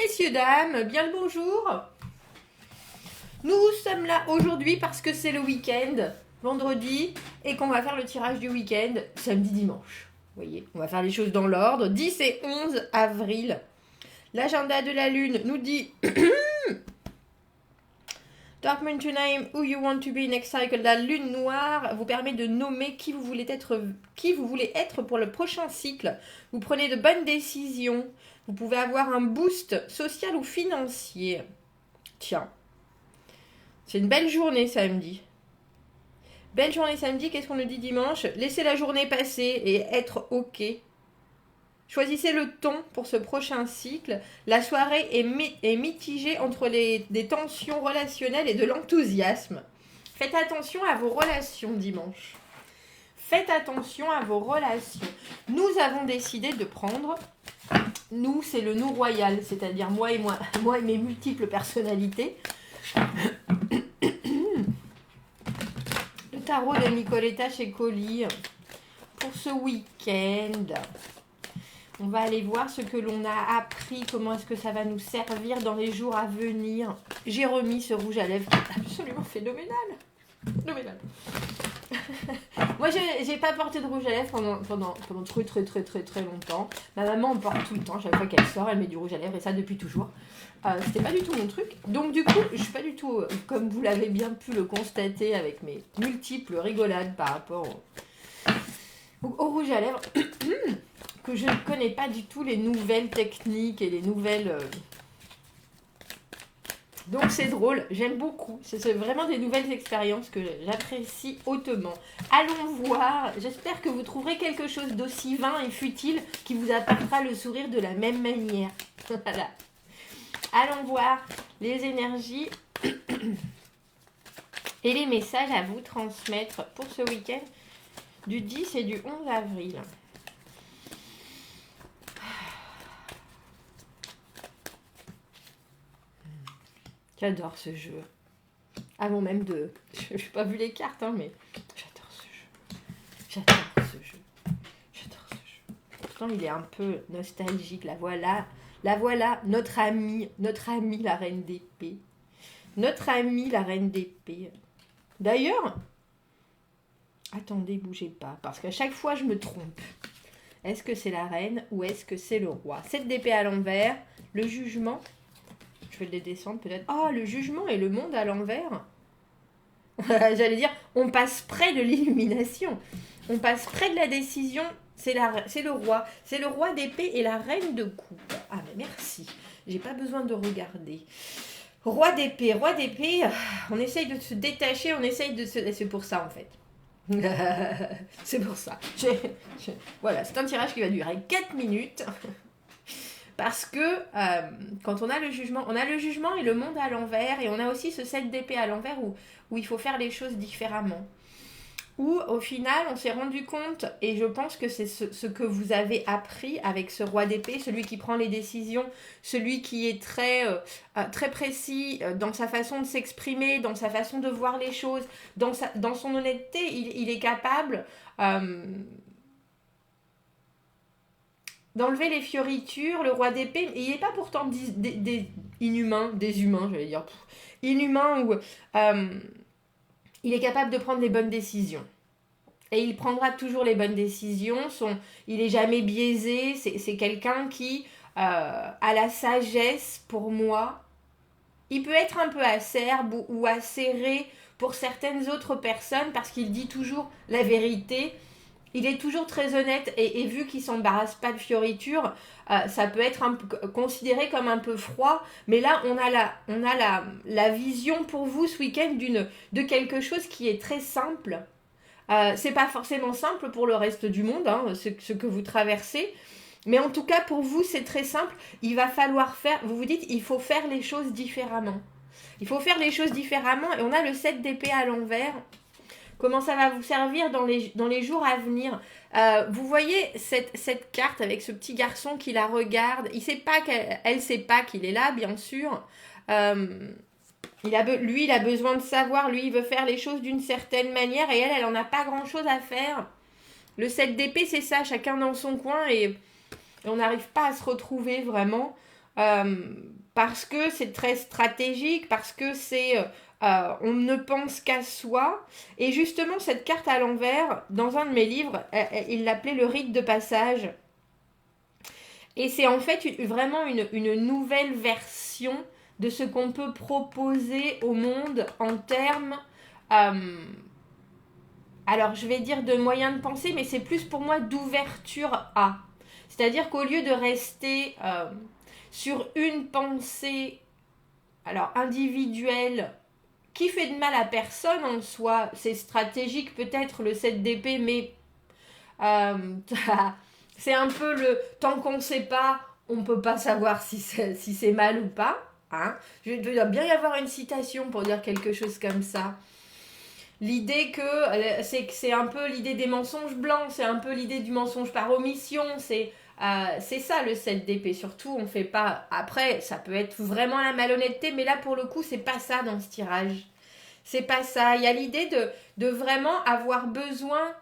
Messieurs, dames, bien le bonjour. Nous sommes là aujourd'hui parce que c'est le week-end, vendredi, et qu'on va faire le tirage du week-end samedi, dimanche. Vous voyez, on va faire les choses dans l'ordre. 10 et 11 avril. L'agenda de la Lune nous dit Dark Moon to name who you want to be next cycle. La Lune noire vous permet de nommer qui vous voulez être pour le prochain cycle. Vous prenez de bonnes décisions. Vous pouvez avoir un boost social ou financier. Tiens, c'est une belle journée samedi. Belle journée samedi, qu'est-ce qu'on nous dit dimanche? Laissez la journée passer et être ok. Choisissez le ton pour ce prochain cycle. La soirée est mitigée entre des tensions relationnelles et de l'enthousiasme. Faites attention à vos relations dimanche. Faites attention à vos relations. Nous avons décidé de prendre... Nous, c'est le nous royal, c'est-à-dire moi et mes multiples personnalités. Le tarot de Nicoletta chez Colli pour ce week-end. On va aller voir ce que l'on a appris, comment est-ce que ça va nous servir dans les jours à venir. J'ai remis ce rouge à lèvres qui est absolument phénoménal. Phénoménal. Moi, j'ai pas porté de rouge à lèvres pendant très longtemps. Ma maman en porte tout le temps. Chaque fois qu'elle sort, elle met du rouge à lèvres et ça depuis toujours. C'était pas du tout mon truc. Donc du coup, je suis pas du tout, comme vous l'avez bien pu le constater avec mes multiples rigolades par rapport au rouge à lèvres, que je ne connais pas du tout les nouvelles techniques et les nouvelles... Donc c'est drôle, j'aime beaucoup. C'est vraiment des nouvelles expériences que j'apprécie hautement. Allons voir, j'espère que vous trouverez quelque chose d'aussi vain et futile qui vous apportera le sourire de la même manière. Voilà. Allons voir les énergies et les messages à vous transmettre pour ce week-end du 10 et du 11 avril. J'adore ce jeu. Avant même de... Je n'ai pas vu les cartes, hein, mais j'adore ce jeu. J'adore ce jeu. J'adore ce jeu. Pourtant, il est un peu nostalgique. La voilà, notre amie la reine d'épée. Notre amie la reine d'épée. D'ailleurs, attendez, bougez pas, parce qu'à chaque fois, je me trompe. Est-ce que c'est la reine ou est-ce que c'est le roi? 7 d'épée à l'envers, le jugement... Je vais les descendre peut-être. Oh, le jugement et le monde à l'envers. J'allais dire, on passe près de l'illumination. On passe près de la décision. C'est le roi. C'est le roi d'épée et la reine de coupe. Ah, mais merci. J'ai pas besoin de regarder. Roi d'épée. On essaye de se détacher. On essaye de se... C'est pour ça, en fait. C'est pour ça. Voilà, c'est un tirage qui va durer 4 minutes. Parce que quand on a le jugement et le monde à l'envers, et on a aussi ce 7 d'épée à l'envers où il faut faire les choses différemment. Où au final, on s'est rendu compte, et je pense que c'est ce que vous avez appris avec ce roi d'épée, celui qui prend les décisions, celui qui est très précis dans sa façon de s'exprimer, dans sa façon de voir les choses, dans son honnêteté, il est capable... d'enlever les fioritures, le roi d'épée, et il n'est pas pourtant inhumain, j'allais dire, inhumain, où il est capable de prendre les bonnes décisions. Et il prendra toujours les bonnes décisions, il n'est jamais biaisé, c'est quelqu'un qui a la sagesse, pour moi. Il peut être un peu acerbe ou acéré pour certaines autres personnes, parce qu'il dit toujours la vérité. Il est toujours très honnête et vu qu'il ne s'embarrasse pas de fioritures, ça peut être considéré comme un peu froid. Mais là, on a la vision pour vous ce week-end de quelque chose qui est très simple. C'est pas forcément simple pour le reste du monde, hein, ce que vous traversez. Mais en tout cas, pour vous, c'est très simple. Il va falloir faire... Vous vous dites, il faut faire les choses différemment. Il faut faire les choses différemment. Et on a le 7 d'épée à l'envers. Comment ça va vous servir dans les jours à venir. Vous voyez cette carte avec ce petit garçon qui la regarde. Elle ne sait pas qu'il est là, bien sûr. Il a besoin de savoir. Lui, il veut faire les choses d'une certaine manière. Et elle n'en a pas grand-chose à faire. Le 7 d'épée, c'est ça. Chacun dans son coin. Et on n'arrive pas à se retrouver vraiment. parce que c'est très stratégique, parce que on ne pense qu'à soi. Et justement, cette carte à l'envers, dans un de mes livres, il l'appelait le rite de passage. Et c'est en fait vraiment une nouvelle version de ce qu'on peut proposer au monde en termes, alors je vais dire de moyens de penser, mais c'est plus pour moi d'ouverture à. C'est-à-dire qu'au lieu de rester sur une pensée alors individuelle qui fait de mal à personne en soi, c'est stratégique peut-être le 7 d'épée, mais c'est un peu le tant qu'on ne sait pas, on ne peut pas savoir si c'est mal ou pas. Hein. Il doit bien y avoir une citation pour dire quelque chose comme ça. L'idée que c'est un peu l'idée des mensonges blancs, c'est un peu l'idée du mensonge par omission, c'est ça le 7 d'épée. Surtout, on fait pas. Après, ça peut être vraiment la malhonnêteté, mais là pour le coup, c'est pas ça dans ce tirage. C'est pas ça. Il y a l'idée de vraiment avoir besoin.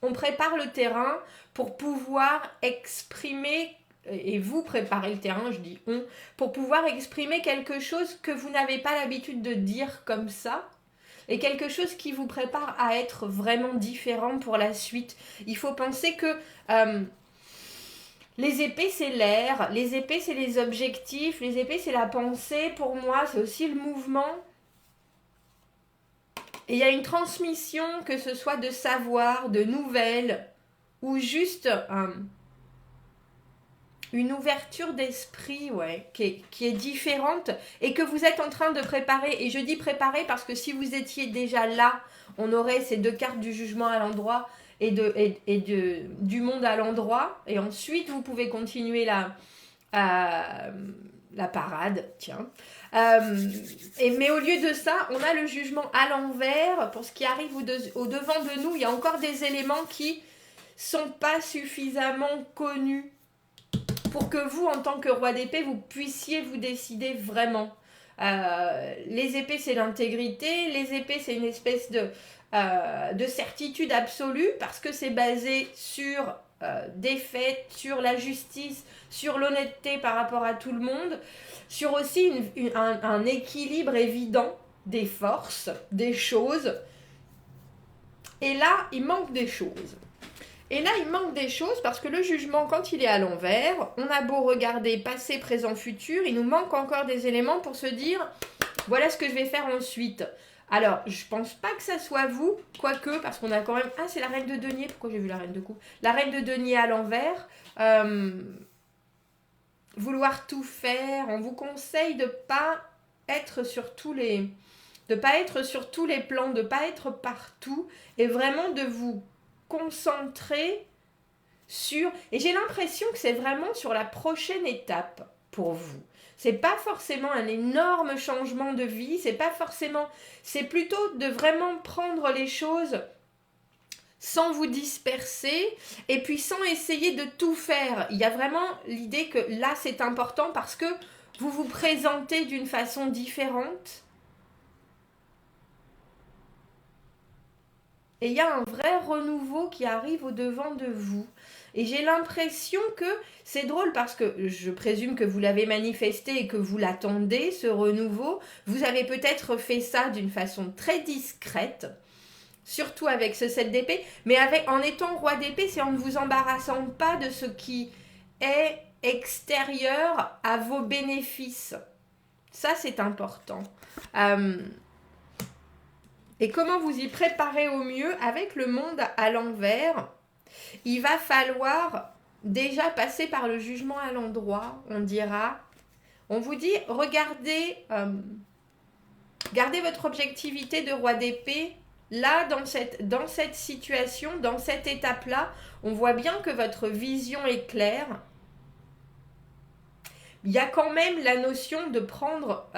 On prépare le terrain pour pouvoir exprimer, et vous préparez le terrain, je dis on, pour pouvoir exprimer quelque chose que vous n'avez pas l'habitude de dire comme ça, et quelque chose qui vous prépare à être vraiment différent pour la suite. Il faut penser que les épées, c'est l'air, les épées, c'est les objectifs, les épées, c'est la pensée, pour moi, c'est aussi le mouvement. Et il y a une transmission, que ce soit de savoir, de nouvelles, ou juste une ouverture d'esprit, ouais, qui est différente et que vous êtes en train de préparer. Et je dis préparer parce que si vous étiez déjà là, on aurait ces deux cartes du jugement à l'endroit et du monde à l'endroit. Et ensuite, vous pouvez continuer la parade, tiens. Mais au lieu de ça, on a le jugement à l'envers. Pour ce qui arrive au devant de nous, il y a encore des éléments qui sont pas suffisamment connus pour que vous, en tant que roi d'épée, vous puissiez vous décider vraiment. Les épées, c'est l'intégrité. Les épées, c'est une espèce de certitude absolue parce que c'est basé sur des faits, sur la justice, sur l'honnêteté par rapport à tout le monde, sur aussi un équilibre évident des forces, des choses. Et là, il manque des choses. Et là, il manque des choses parce que le jugement, quand il est à l'envers, on a beau regarder passé, présent, futur, il nous manque encore des éléments pour se dire, voilà ce que je vais faire ensuite. Alors, je pense pas que ça soit vous, quoique, parce qu'on a quand même... Ah, c'est la reine de denier, pourquoi j'ai vu la reine de coupe? La reine de denier à l'envers, vouloir tout faire, on vous conseille de pas être sur tous les... de pas être sur tous les plans, de pas être partout, et vraiment de vous concentrer sur... Et j'ai l'impression que c'est vraiment sur la prochaine étape pour vous. C'est pas forcément un énorme changement de vie, c'est pas forcément... C'est plutôt de vraiment prendre les choses sans vous disperser et puis sans essayer de tout faire. Il y a vraiment l'idée que là, c'est important parce que vous vous présentez d'une façon différente. Et il y a un vrai renouveau qui arrive au devant de vous. Et j'ai l'impression que c'est drôle parce que je présume que vous l'avez manifesté et que vous l'attendez, ce renouveau. Vous avez peut-être fait ça d'une façon très discrète, surtout avec ce 7 d'épée. Mais en étant roi d'épée, c'est en ne vous embarrassant pas de ce qui est extérieur à vos bénéfices. Ça, c'est important. Et comment vous y préparez au mieux avec le monde à l'envers? Il va falloir déjà passer par le jugement à l'endroit, on dira. On vous dit, regardez, gardez votre objectivité de roi d'épée. Là, dans cette situation, dans cette étape-là, on voit bien que votre vision est claire. Il y a quand même la notion de prendre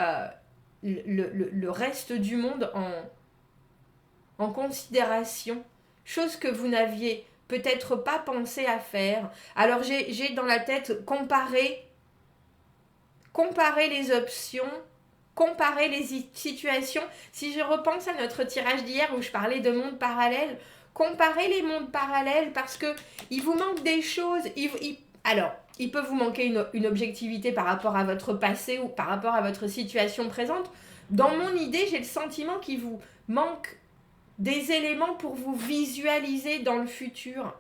le reste du monde en considération, chose que vous n'aviez peut-être pas pensé à faire. Alors j'ai dans la tête comparer les options, comparer les situations. Si je repense à notre tirage d'hier où je parlais de mondes parallèles, comparer les mondes parallèles parce que il vous manque des choses. Alors, il peut vous manquer une objectivité par rapport à votre passé ou par rapport à votre situation présente. Dans mon idée, j'ai le sentiment qu'il vous manque des éléments pour vous visualiser dans le futur.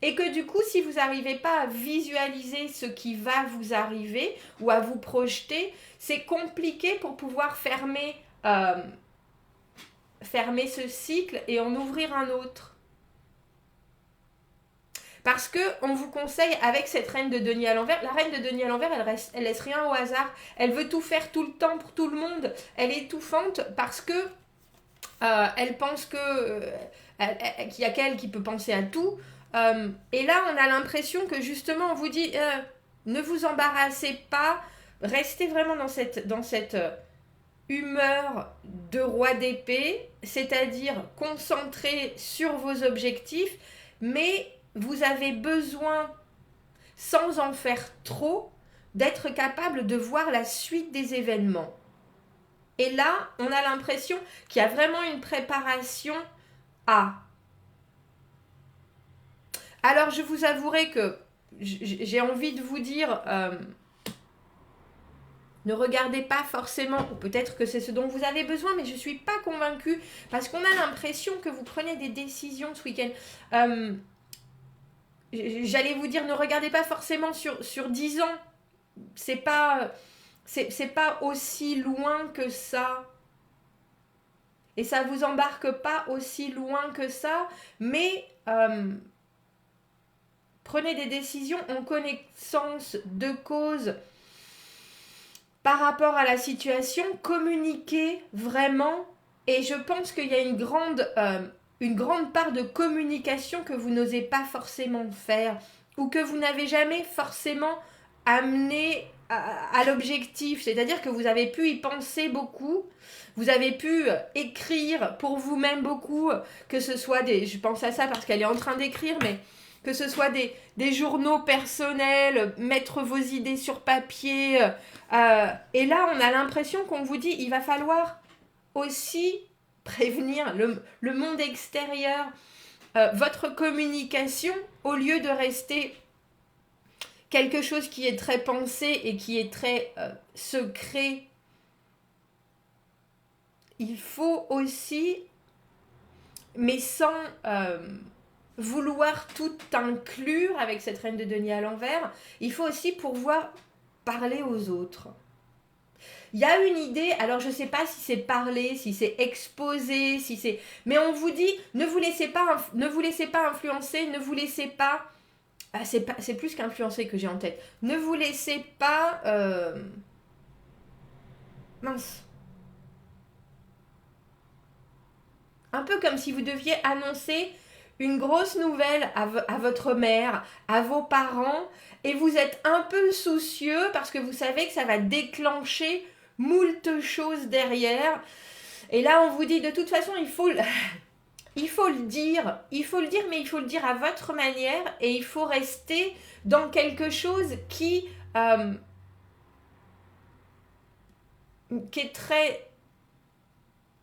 Et que du coup, si vous n'arrivez pas à visualiser ce qui va vous arriver ou à vous projeter, c'est compliqué pour pouvoir fermer ce cycle et en ouvrir un autre. Parce qu'on vous conseille, avec cette reine de denier à l'envers, la reine de denier à l'envers, elle laisse rien au hasard. Elle veut tout faire tout le temps pour tout le monde. Elle est étouffante parce que elle pense qu'il y a qu'elle qui peut penser à tout. Et là, on a l'impression que justement, on vous dit, ne vous embarrassez pas, restez vraiment dans cette humeur de roi d'épée, c'est-à-dire concentré sur vos objectifs, mais vous avez besoin, sans en faire trop, d'être capable de voir la suite des événements. Et là, on a l'impression qu'il y a vraiment une préparation à. Alors, je vous avouerai que j'ai envie de vous dire, ne regardez pas forcément, ou peut-être que c'est ce dont vous avez besoin, mais je ne suis pas convaincue, parce qu'on a l'impression que vous prenez des décisions ce week-end. J'allais vous dire, ne regardez pas forcément sur 10 ans. C'est pas aussi loin que ça. Et ça vous embarque pas aussi loin que ça, mais prenez des décisions en connaissance de cause par rapport à la situation, communiquez vraiment, et je pense qu'il y a une grande part de communication que vous n'osez pas forcément faire, ou que vous n'avez jamais forcément amené à l'objectif, c'est-à-dire que vous avez pu y penser beaucoup, vous avez pu écrire pour vous-même beaucoup, que ce soit je pense à ça parce qu'elle est en train d'écrire, mais que ce soit des journaux personnels, mettre vos idées sur papier, et là on a l'impression qu'on vous dit, il va falloir aussi prévenir le monde extérieur, votre communication, au lieu de rester quelque chose qui est très pensé et qui est très secret. Il faut aussi, mais sans vouloir tout inclure avec cette reine de denier à l'envers, il faut aussi pouvoir parler aux autres. Il y a une idée, alors je ne sais pas si c'est parler, si c'est exposer, si c'est... Mais on vous dit, ne vous laissez pas influencer, ne vous laissez pas... c'est plus qu'influencer que j'ai en tête. Ne vous laissez pas... Mince. Un peu comme si vous deviez annoncer une grosse nouvelle à votre mère, à vos parents, et vous êtes un peu soucieux parce que vous savez que ça va déclencher moult choses derrière. Et là, on vous dit, de toute façon, il faut le dire, mais il faut le dire à votre manière, et il faut rester dans quelque chose qui est très...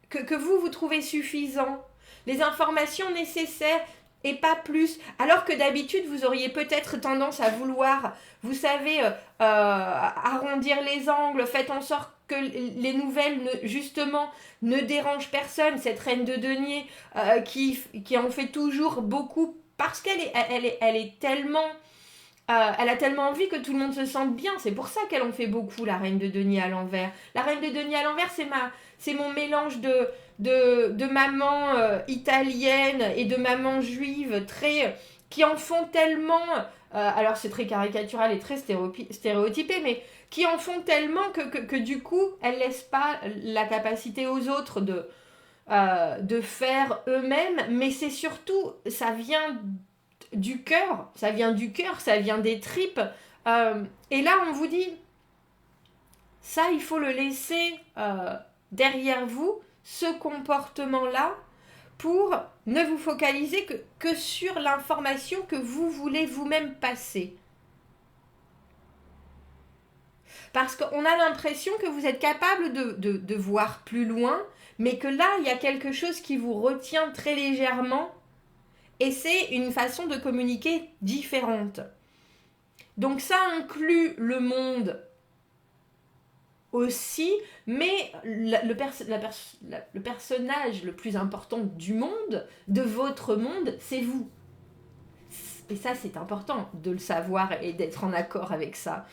que vous trouvez suffisant. Les informations nécessaires et pas plus. Alors que d'habitude, vous auriez peut-être tendance à vouloir, vous savez, arrondir les angles, faites en sorte que les nouvelles, justement, ne dérangent personne. Cette reine de denier qui en fait toujours beaucoup parce qu'elle est tellement... elle a tellement envie que tout le monde se sente bien. C'est pour ça qu'elle en fait beaucoup, la reine de denier à l'envers. La reine de denier à l'envers, c'est mon mélange de maman italienne et de maman juive qui en font tellement, alors c'est très caricatural et très stéréotypé, mais qui en font tellement que du coup, elles ne laissent pas la capacité aux autres de faire eux-mêmes, mais c'est surtout, ça vient du cœur, ça vient des tripes, et là on vous dit, ça il faut le laisser derrière vous, ce comportement-là, pour ne vous focaliser que sur l'information que vous voulez vous-même passer. Parce qu'on a l'impression que vous êtes capable de voir plus loin, mais que là, il y a quelque chose qui vous retient très légèrement, et c'est une façon de communiquer différente. Donc ça inclut le monde aussi, mais le personnage le plus important du monde, de votre monde, c'est vous. Et ça, c'est important de le savoir et d'être en accord avec ça.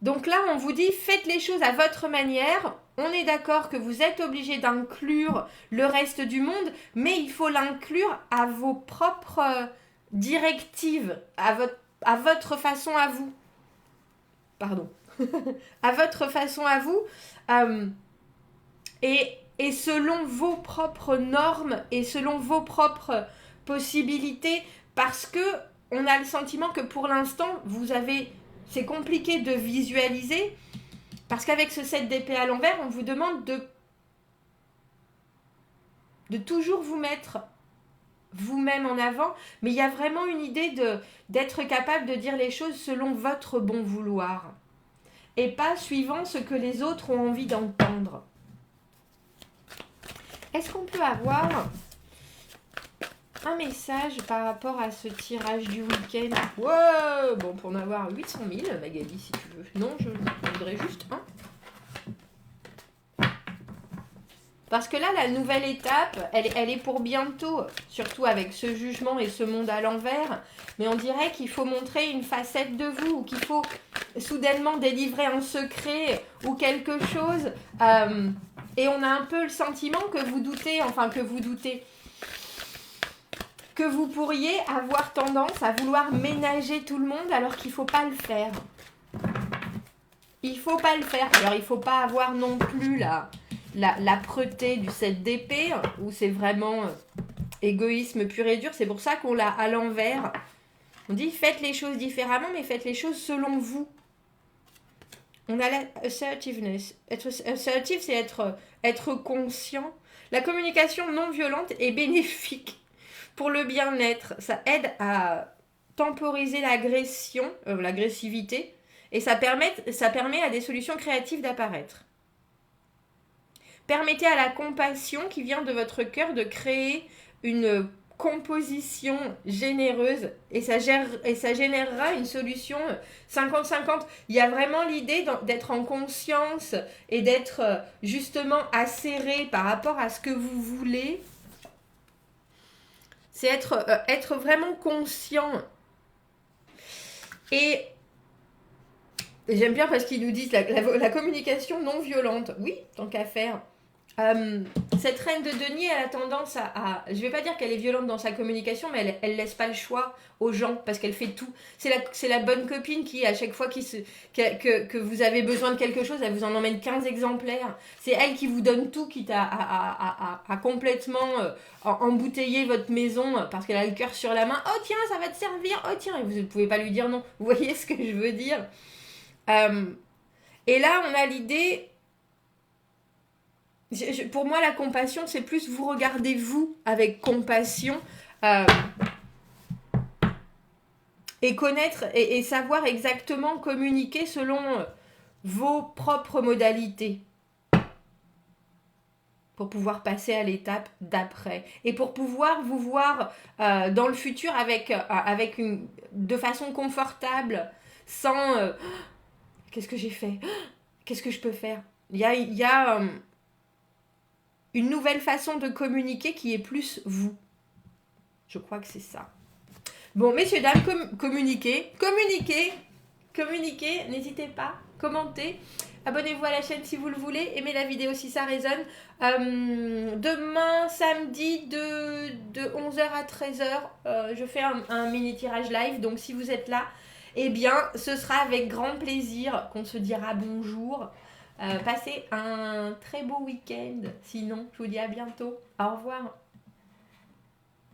Donc là, on vous dit, faites les choses à votre manière. On est d'accord que vous êtes obligé d'inclure le reste du monde, mais il faut l'inclure à vos propres directives, à votre façon à vous. Pardon. À votre façon à vous. Et selon vos propres normes et selon vos propres possibilités, parce que on a le sentiment que pour l'instant, c'est compliqué de visualiser, parce qu'avec ce 7 d'épée à l'envers, on vous demande de toujours vous mettre vous-même en avant, mais il y a vraiment une idée d'être capable de dire les choses selon votre bon vouloir, et pas suivant ce que les autres ont envie d'entendre. Est-ce qu'on peut avoir un message par rapport à ce tirage du week-end? Wow, bon, pour en avoir 800 000, Magali, si tu veux. Non, je voudrais juste un. Parce que là, la nouvelle étape, elle est pour bientôt, surtout avec ce jugement et ce monde à l'envers. Mais on dirait qu'il faut montrer une facette de vous, ou qu'il faut soudainement délivrer un secret ou quelque chose. Et on a un peu le sentiment que vous doutez, que vous pourriez avoir tendance à vouloir ménager tout le monde alors qu'il ne faut pas le faire. Il ne faut pas le faire. Alors, il ne faut pas avoir non plus l'âpreté du 7 d'épée, où c'est vraiment égoïsme pur et dur. C'est pour ça qu'on l'a à l'envers. On dit faites les choses différemment, mais faites les choses selon vous. On a l'assertiveness. Être assertif, c'est être conscient. La communication non violente est bénéfique pour le bien-être. Ça aide à temporiser l'agressivité, et ça permet à des solutions créatives d'apparaître. Permettez à la compassion qui vient de votre cœur de créer une composition généreuse, et ça générera une solution 50-50. Il y a vraiment l'idée d'être en conscience et d'être justement acéré par rapport à ce que vous voulez. C'est être vraiment conscient. Et j'aime bien parce qu'ils nous disent la communication non violente. Oui, tant qu'à faire. Cette reine de denier, elle a tendance je ne vais pas dire qu'elle est violente dans sa communication, mais elle laisse pas le choix aux gens parce qu'elle fait tout. C'est la bonne copine qui, à chaque fois que vous avez besoin de quelque chose, elle vous en emmène 15 exemplaires. C'est elle qui vous donne tout, quitte à complètement embouteiller votre maison parce qu'elle a le cœur sur la main. Oh tiens, ça va te servir. Oh tiens, et vous ne pouvez pas lui dire non. Vous voyez ce que je veux dire? Et là, on a l'idée... Pour moi, la compassion, c'est plus vous regardez vous avec compassion et connaître et savoir exactement communiquer selon vos propres modalités pour pouvoir passer à l'étape d'après et pour pouvoir vous voir dans le futur de façon confortable, sans qu'est-ce que j'ai fait, qu'est-ce que je peux faire. Il y a une nouvelle façon de communiquer qui est plus vous. Je crois que c'est ça. Bon, messieurs, dames, communiquez, n'hésitez pas, commentez, abonnez-vous à la chaîne si vous le voulez, aimez la vidéo si ça résonne. Demain, samedi, de 11h à 13h, je fais un mini tirage live, donc si vous êtes là, eh bien, ce sera avec grand plaisir qu'on se dira bonjour. Passez un très beau week-end. Sinon, je vous dis à bientôt. Au revoir.